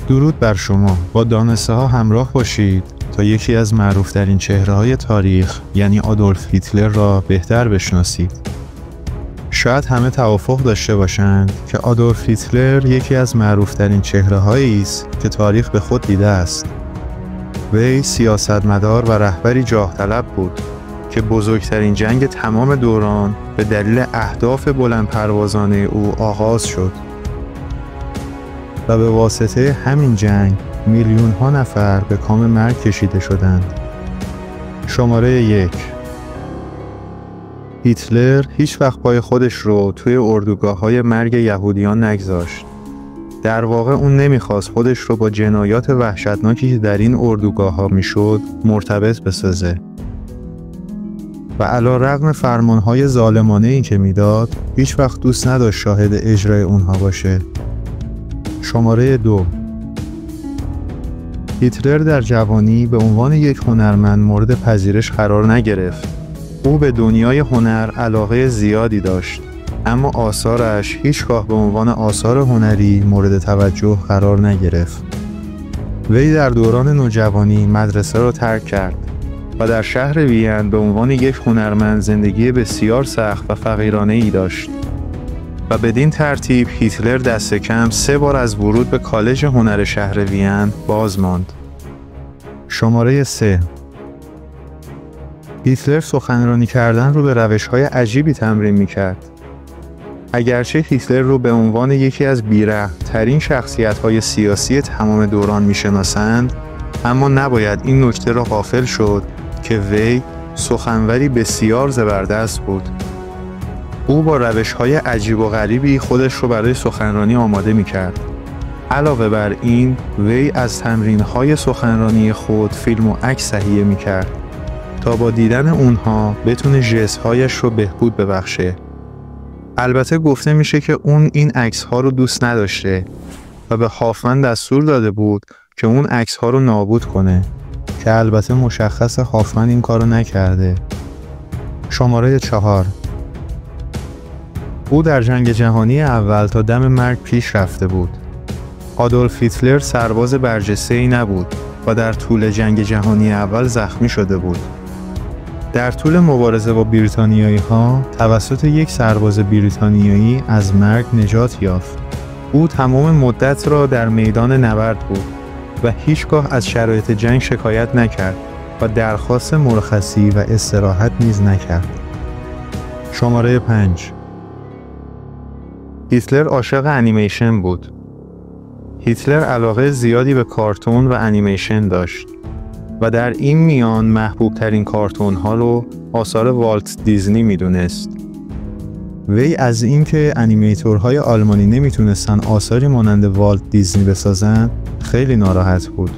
درود بر شما. با دانسته ها همراه باشید تا یکی از معروفترین چهره‌های تاریخ یعنی آدولف هیتلر را بهتر بشناسید. شاید همه توافق داشته باشند که آدولف هیتلر یکی از معروفترین چهره‌هایی است که تاریخ به خود دیده است. وی سیاستمدار و رهبری جاه طلب بود که بزرگترین جنگ تمام دوران به دلیل اهداف بلندپروازانه او آغاز شد و به واسطه همین جنگ میلیون ها نفر به کام مرگ کشیده شدند. شماره 1. هیتلر هیچ وقت پای خودش رو توی اردوگاه‌های مرگ یهودیان نگذاشت. در واقع اون نمیخواست خودش رو با جنایات وحشتناکی که در این اردوگاه‌ها میشد مرتبط بسازه. و علی‌رغم فرمانهای ظالمانه‌ای که میداد، هیچ وقت دوست نداشت شاهد اجرای اونها باشه. شماره 2. هیتلر در جوانی به عنوان یک هنرمند مورد پذیرش قرار نگرفت. او به دنیای هنر علاقه زیادی داشت، اما آثارش هیچگاه به عنوان آثار هنری مورد توجه قرار نگرفت. وی در دوران نوجوانی مدرسه را ترک کرد و در شهر وین به عنوان یک هنرمند زندگی بسیار سخت و فقیرانه‌ای داشت. و بدین ترتیب هیتلر دست کم 3 بار از ورود به کالج هنر شهر وین باز ماند. شماره 3. هیتلر سخنرانی کردن رو به روش‌های عجیبی تمرین می‌کرد. اگرچه هیتلر رو به عنوان یکی از بی‌رحم‌ترین شخصیت‌های سیاسی تمام دوران می‌شناسند، اما نباید این نکته را غافل شد که وی سخنوری بسیار زبردست بود. او با روش‌های عجیب و غریبی خودش رو برای سخنرانی آماده می‌کرد. علاوه بر این، وی از تمرین‌های سخنرانی خود فیلم و عکس تهیه می‌کرد تا با دیدن اونها بتونه ژست‌هایش رو بهبود ببخشه. البته گفته میشه که اون این عکس‌ها رو دوست نداشته و به هافمن دستور داده بود که اون عکس‌ها رو نابود کنه، که البته مشخص هافمن این کارو نکرده. شماره 4. او در جنگ جهانی اول تا دم مرگ پیش رفته بود. آدولف هیتلر سرباز برجسته‌ای نبود و در طول جنگ جهانی اول زخمی شده بود. در طول مبارزه با بریتانیایی‌ها توسط یک سرباز بریتانیایی از مرگ نجات یافت. او تمام مدت را در میدان نبرد بود و هیچگاه از شرایط جنگ شکایت نکرد و درخواست مرخصی و استراحت نیز نکرد. شماره 5. هیتلر عاشق انیمیشن بود. هیتلر علاقه زیادی به کارتون و انیمیشن داشت و در این میان محبوب ترین کارتون ها رو آثار والت دیزنی میدونست. وی از اینکه انیمیتورهای آلمانی نمیتونستن آثاری مانند والت دیزنی بسازن خیلی ناراحت بود.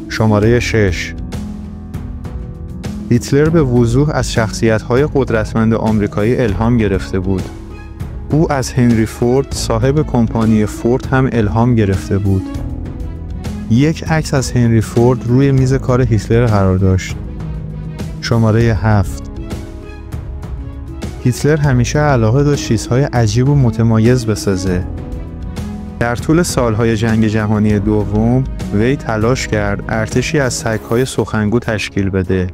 شماره 6. هیتلر به وضوح از شخصیت‌های قدرتمند آمریکایی الهام گرفته بود. او از هنری فورد صاحب کمپانی فورد هم الهام گرفته بود. یک عکس از هنری فورد روی میز کار هیتلر قرار داشت. شماره 7. هیتلر همیشه علاقه داشت چیزهای عجیب و متمایز بسازه. در طول سالهای جنگ جهانی دوم وی تلاش کرد ارتشی از سگ‌های سخنگو تشکیل بده.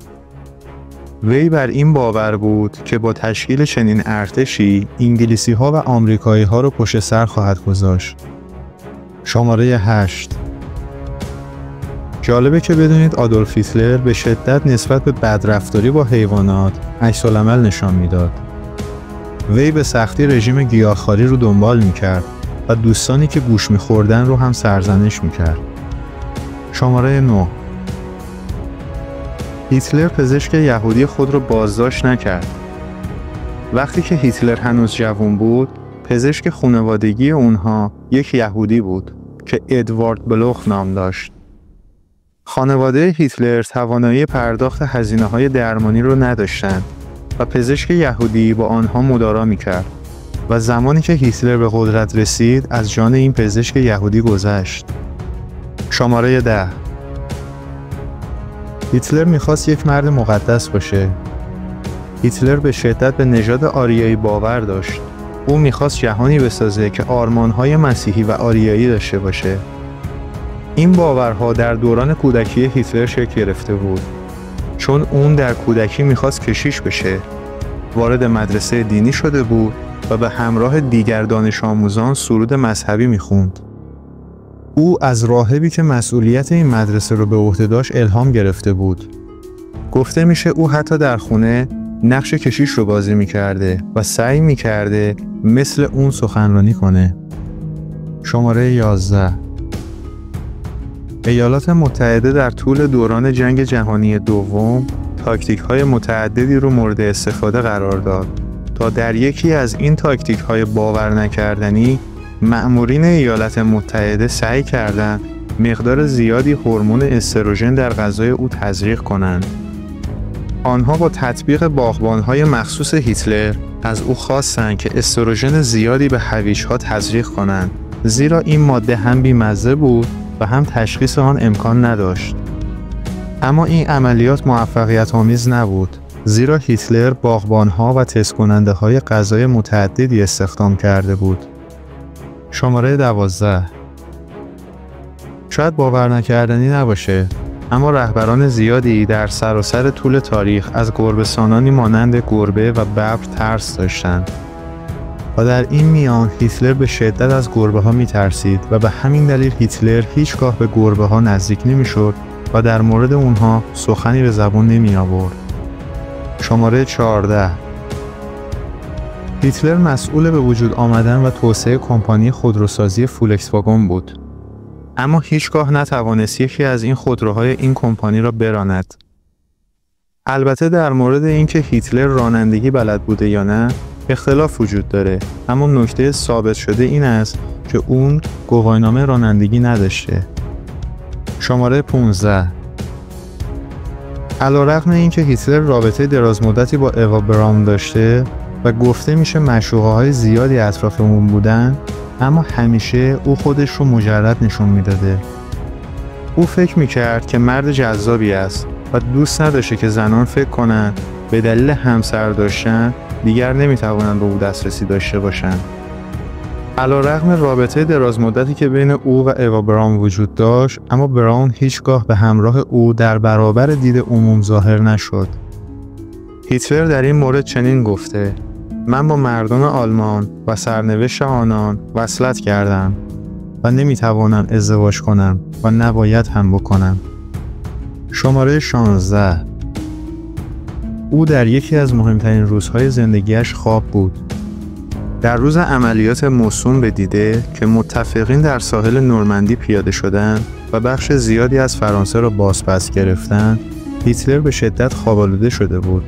وی بر این باور بود که با تشکیل چنین ارتشی انگلیسی‌ها و آمریکایی‌ها رو پشت سر خواهد گذاشت. شماره 8. جالبه که بدونید آدولف هیتلر به شدت نسبت به بدرفتاری با حیوانات عکس‌العمل نشان میداد. وی به سختی رژیم گیاهخواری رو دنبال میکرد و دوستانی که گوش میخوردن رو هم سرزنش میکرد. شماره 9. هیتلر پزشک یهودی خود رو بازداشت نکرد. وقتی که هیتلر هنوز جوان بود، پزشک خانوادگی اونها یک یهودی بود که ادوارد بلوخ نام داشت. خانواده هیتلر توانایی پرداخت هزینه‌های درمانی رو نداشتند و پزشک یهودی با آنها مدارا می‌کرد و زمانی که هیتلر به قدرت رسید از جان این پزشک یهودی گذشت. شماره 10. هیتلر می‌خواست یک مرد مقدس باشه. هیتلر به شدت به نژاد آریایی باور داشت. او می‌خواست جهانی بسازه که آرمان‌های مسیحی و آریایی داشته باشه. این باورها در دوران کودکی هیتلر شکل گرفته بود، چون اون در کودکی میخواست کشیش بشه. وارد مدرسه دینی شده بود و به همراه دیگر دانش آموزان سرود مذهبی میخوند. او از راهبی که مسئولیت این مدرسه رو به عهده داشت الهام گرفته بود. گفته میشه او حتی در خونه نقش کشیش رو بازی میکرده و سعی میکرده مثل اون سخنرانی کنه. شماره 11. ایالات متحده در طول دوران جنگ جهانی دوم تاکتیک‌های متعددی رو مورد استفاده قرار داد تا در یکی از این تاکتیک‌های باور نکردنی مأمورین ایالات متحده سعی کردند مقدار زیادی هورمون استروژن در غذای او تزریق کنند. آنها با تطبیق باغبان‌های مخصوص هیتلر از او خواستند که استروژن زیادی به هویج‌ها تزریق کنند، زیرا این ماده هم بی‌مزه بود و هم تشخیص آن امکان نداشت. اما این عملیات موفقیت آمیز نبود، زیرا هیتلر باغبان‌ها و تست کننده‌های غذای متعددی استخدام کرده بود. شماره 12. شاید باور نکردنی نباشه، اما رهبران زیادی در سراسر طول تاریخ از گربه‌سانانی مانند گربه و ببر ترس داشتند. و در این میان هیتلر به شدت از گربه‌ها می‌ترسید و به همین دلیل هیتلر هیچگاه به گربه‌ها نزدیک نمی‌شد و در مورد اونها سخنی به زبان نمی‌آورد. شماره 14. هیتلر مسئول به وجود آمدن و توسعه کمپانی خودروسازی فولکس واگن بود، اما هیچگاه نتوانست یکی از این خودروهای این کمپانی را براند. البته در مورد اینکه هیتلر رانندگی بلد بوده یا نه اختلاف وجود داره، اما نکته ثابت شده این است که اون گواهینامه رانندگی نداشته. شماره 15. علیرغم اینکه هیتلر رابطه درازمدتی با اوا براون داشته و گفته میشه معشوقه‌های زیادی اطراف اون بودن، اما همیشه او خودش رو مجرد نشون میداده. او فکر میکرد که مرد جذابی است و دوست نداشته که زنان فکر کنن به دلیل همسر داشتن دیگر نمیتوانند به او دسترسی داشته باشند. علیرغم رابطه درازمدتی که بین او و اوا براون وجود داشت، اما براون هیچگاه به همراه او در برابر دید عموم ظاهر نشد. هیتلر در این مورد چنین گفته: من با مردم آلمان و سرنوشت آنان وصلت کردم و نمیتوانم ازدواج کنم و نباید هم بکنم. شماره 16. او در یکی از مهمترین روزهای زندگیش خواب بود. در روز عملیات موسوم به دیده که متفقین در ساحل نورمندی پیاده شدند و بخش زیادی از فرانسه را بازپس گرفتند، هیتلر به شدت خواب‌آلوده شده بود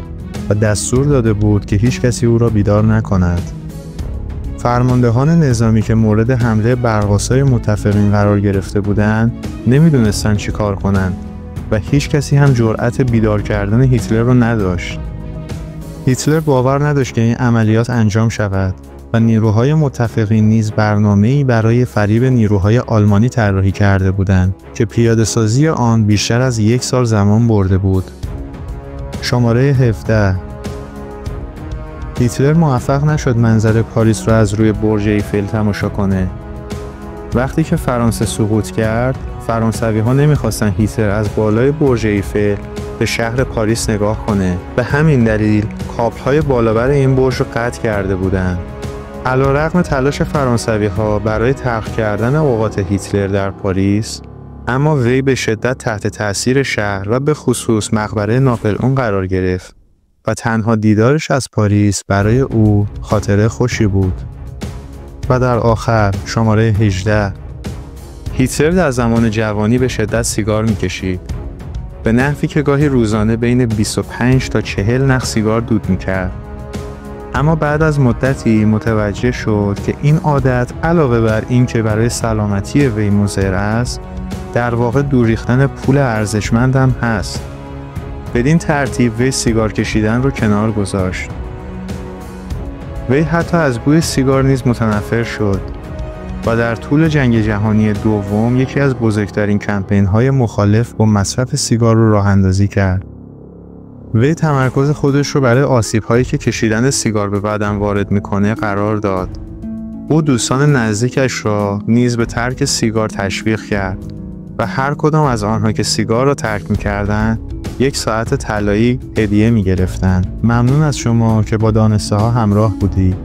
و دستور داده بود که هیچ کسی او را بیدار نکند. فرماندهان نظامی که مورد حمله برق‌آسای متفقین قرار گرفته بودند نمیدونستند چی کار کنند و هیچ کسی هم جرأت بیدار کردن هیتلر را نداشت. هیتلر باور نداشت که این عملیات انجام شود و نیروهای متفقین نیز برنامه‌ای برای فریب نیروهای آلمانی طراحی کرده بودند که پیاده‌سازی آن بیشتر از 1 سال زمان برده بود. شماره 17. هیتلر موفق نشد منظر پاریس را از روی برج ایفل تماشا کنه. وقتی که فرانسه سقوط کرد، فرانسوی‌ها نمی‌خواستن هیتلر از بالای برج ایفل به شهر پاریس نگاه کنه. به همین دلیل کابل‌های بالابر این برج رو قطع کرده بودند. علیرغم تلاش فرانسوی‌ها برای تلخ کردن اوقات هیتلر در پاریس، اما وی به شدت تحت تأثیر شهر و به خصوص مقبره ناپلئون قرار گرفت و تنها دیدارش از پاریس برای او خاطره خوشی بود. و در آخر شماره 18. هیتلر در زمان جوانی به شدت سیگار می‌کشید، به نحوی که گاهی روزانه بین 25 تا 40 نخ سیگار دود می‌کرد. اما بعد از مدتی متوجه شد که این عادت علاوه بر این که برای سلامتی وی مضر است، در واقع دور ریختن پول ارزشمند هم هست. بدین ترتیب وی سیگار کشیدن رو کنار گذاشت. وی حتی از بوی سیگار نیز متنفر شد و در طول جنگ جهانی دوم یکی از بزرگترین کمپین‌های مخالف با مصرف سیگار رو راه اندازی کرد. وی تمرکز خودش رو برای آسیب‌هایی که کشیدن سیگار به بدن وارد می‌کنه قرار داد. او دوستان نزدیکش را نیز به ترک سیگار تشویق کرد و هر کدام از آنها که سیگار را ترک می‌کردند 1 ساعت طلایی هدیه می‌گرفتند. ممنون از شما که با دانسته ها همراه بودید.